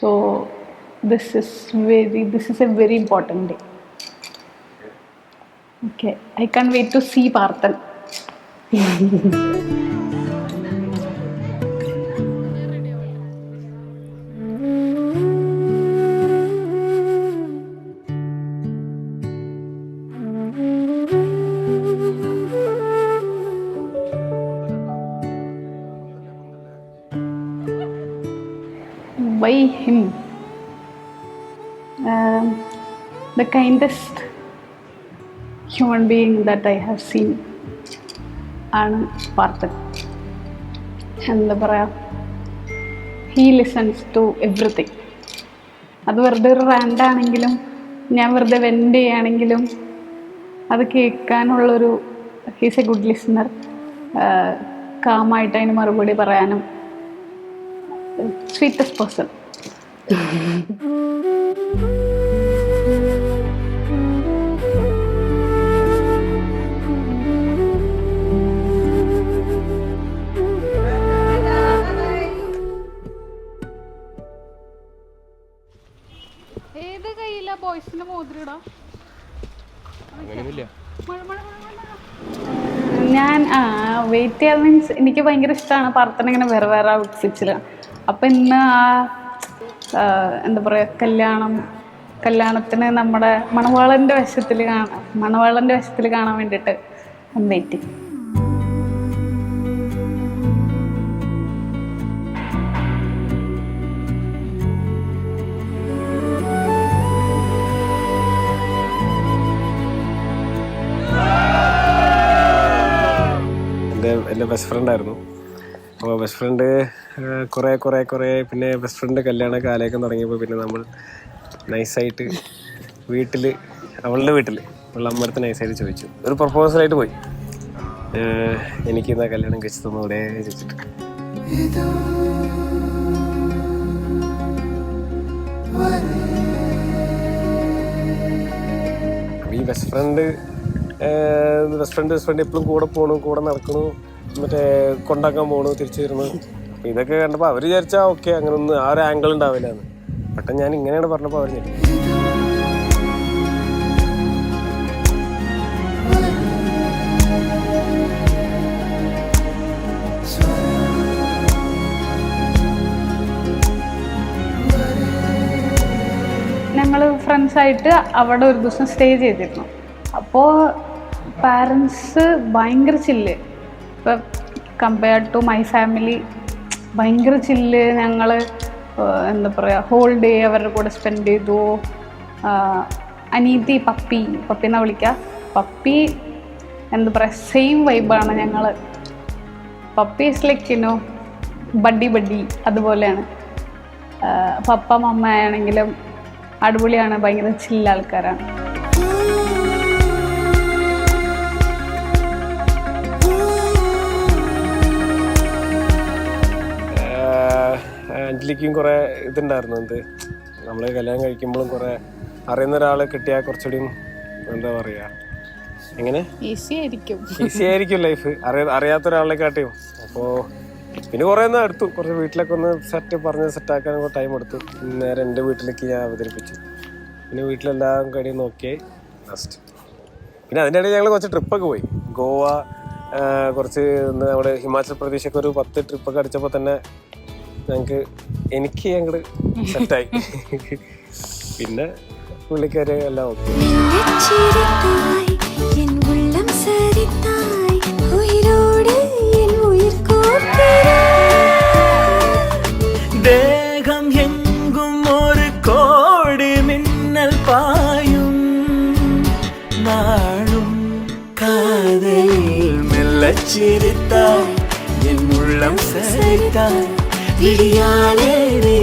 So this is a very important day. Okay, I can't wait to see Parthan. By him, the kindest human being that I have seen ആണ് പാർത്ഥൻ. എന്താ പറയുക, he listens to everything. അത് വെറുതെ ഒരു റാൻഡാണെങ്കിലും ഞാൻ വെറുതെ vent ചെയ്യുകയാണെങ്കിലും അത് കേൾക്കാനുള്ളൊരു ഹീസ് എ ഗുഡ് ലിസണർ. കാമായിട്ട് അതിന് മറുപടി പറയാനും സ്വീറ്റസ്റ്റ് പേഴ്സൺ. ഏത് കയ്യില ബോയ്സിന്റെ മോതിരിടാ? ഞാൻ വെയിറ്റ് ചെയ്യാൻ മീൻസ് എനിക്ക് ഭയങ്കര ഇഷ്ടമാണ് പാർത്ഥന ഇങ്ങനെ വേറെ വേറെ ഔട്ട്ഫിറ്റ്സിൽ. അപ്പം ഇന്ന് എന്താ പറയുക, കല്യാണത്തിന് നമ്മുടെ മണവാളൻ്റെ വേഷത്തിൽ കാണാൻ വേണ്ടിയിട്ട് വെയിറ്റ് ചെയ്യും. എൻ്റെ ബെസ്റ്റ് ഫ്രണ്ടായിരുന്നു. അപ്പോൾ ബെസ്റ്റ് ഫ്രണ്ട് കുറേ പിന്നെ ബെസ്റ്റ് ഫ്രണ്ട് കല്യാണ കാലയൊക്കെ തുടങ്ങിയപ്പോൾ പിന്നെ നമ്മൾ നൈസായിട്ട് അവളുടെ വീട്ടിൽ അവളുടെ അമ്മടുത്ത് നൈസായിട്ട് ചോദിച്ചു. ഒരു പ്രപ്പോസലായിട്ട് പോയി, എനിക്ക് എന്നാ കല്യാണം കഴിച്ചു തന്നൂടെ ചോദിച്ചിട്ട്. ഈ ബെസ്റ്റ് ഫ്രണ്ട് എപ്പോഴും കൂടെ പോകണു, കൂടെ നടക്കണു, മറ്റേ കൊണ്ടാക്കാൻ പോകണു, തിരിച്ചു വരുന്നു. അപ്പം ഇതൊക്കെ കണ്ടപ്പോൾ അവർ വിചാരിച്ചാൽ ഓക്കെ, അങ്ങനൊന്നും ആ ഒരു ആംഗിൾ ഉണ്ടാവില്ല എന്ന്. പെട്ടെന്ന് ഞാൻ ഇങ്ങനെയാണ് പറഞ്ഞപ്പോൾ അവർ ഞെട്ടി. ഞങ്ങൾ ഫ്രണ്ട്സായിട്ട് അവിടെ ഒരു ദിവസം സ്റ്റേ ചെയ്തിരുന്നു. അപ്പോൾ പാരൻസ് ഭയങ്കര ചില്ല്, ഇപ്പം കമ്പയർഡ് ടു മൈ ഫാമിലി ഭയങ്കര ചില്ല്. ഞങ്ങൾ എന്താ പറയുക, ഹോൾ ഡേ അവരുടെ കൂടെ സ്പെൻഡ് ചെയ്തു. അനീതി പപ്പി എന്നാ വിളിക്കുക. പപ്പി എന്താ പറയുക, സെയിം വൈബാണ് ഞങ്ങൾ. പപ്പി ഈസ് ലൈക്ക് ബഡ്ഡി അതുപോലെയാണ്. പപ്പ മമ്മ ആണെങ്കിലും അടിപൊളിയാണ്, ഭയങ്കര ചില്ല ആൾക്കാരാണ്. അഞ്ജലിക്കും കുറേ ഇതുണ്ടായിരുന്നു. നമ്മൾ കല്യാണം കഴിക്കുമ്പോഴും കുറേ അറിയുന്ന ഒരാളെ കിട്ടിയാൽ കുറച്ചുകൂടിയും എന്താ പറയുക, എങ്ങനെ ഈസി ആയിരിക്കും ലൈഫ്, അറിയാത്ത ഒരാളെ കാട്ടിയും. അപ്പോൾ പിന്നെ കുറേ ഒന്ന് എടുത്തു, കുറച്ച് വീട്ടിലൊക്കെ ഒന്ന് സെറ്റാക്കാൻ ടൈം എടുത്തു. നേരെ എൻ്റെ വീട്ടിലേക്ക് ഞാൻ അവതരിപ്പിച്ചു. പിന്നെ വീട്ടിലെല്ലാം കാര്യം നോക്കിയായി ലാസ്റ്റ്. പിന്നെ അതിൻ്റെ ഇടയിൽ ഞങ്ങൾ കുറച്ച് ട്രിപ്പൊക്കെ പോയി. ഗോവ, കുറച്ച് നമ്മുടെ ഹിമാചൽ പ്രദേശൊക്കെ ഒരു 10 ട്രിപ്പൊക്കെ അടിച്ചപ്പോൾ തന്നെ എനിക്ക് ഞങ്ങൾ സെറ്റായി. പിന്നെ പുള്ളിക്കാരെ എല്ലാം ഓക്കെ. ദേഹം എങ്കും ഒരു കോടി മിന്നൽ പായും നാളും കാതൽ മെല്ലച്ചിരിത്തായി എൻ ഉള്ളം സരിത്തായി വിളിയാലേ നീ